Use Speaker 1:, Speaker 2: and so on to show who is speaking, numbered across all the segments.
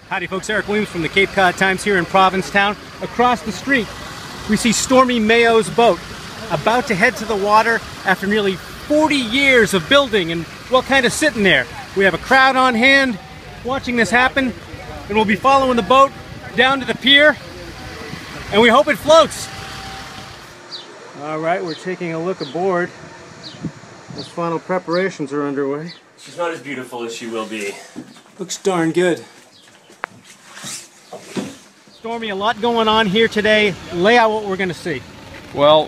Speaker 1: Howdy folks, Eric Williams from the Cape Cod Times here in Provincetown. Across the street, we see Stormy Mayo's boat about to head to the water after nearly 40 years of building and, well, kind of sitting there. We have a crowd on hand watching this happen, and we'll be following the boat down to the pier, and we hope it floats. All right, we're taking a look aboard as final preparations are underway.
Speaker 2: She's not as beautiful as she will be.
Speaker 1: Looks darn good. Stormy, a lot going on here today. Lay out what we're going to see.
Speaker 3: Well,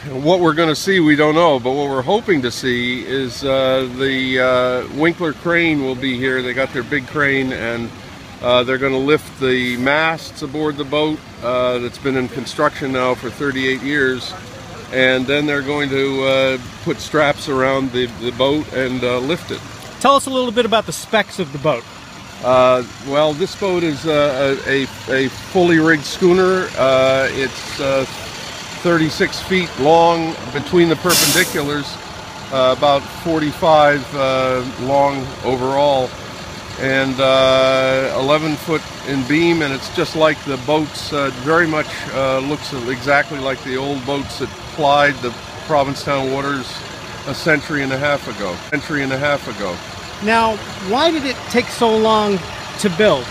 Speaker 3: what we're going to see we don't know, but what we're hoping to see is the Winkler crane will be here. They got their big crane, and they're going to lift the masts aboard the boat that's been in construction now for 38 years, and then they're going to put straps around the boat and lift it.
Speaker 1: Tell us a little bit about the specs of the boat.
Speaker 3: Well, this boat is a fully rigged schooner. It's 36 feet long between the perpendiculars, about 45 long overall, and 11 foot in beam, and it's just like the boats, very much looks exactly like the old boats that plied the Provincetown waters a century and a half ago.
Speaker 1: Now, why did it take so long to build?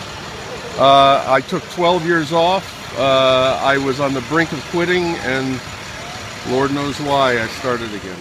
Speaker 3: I took 12 years off. I was on the brink of quitting, and Lord knows why I started again.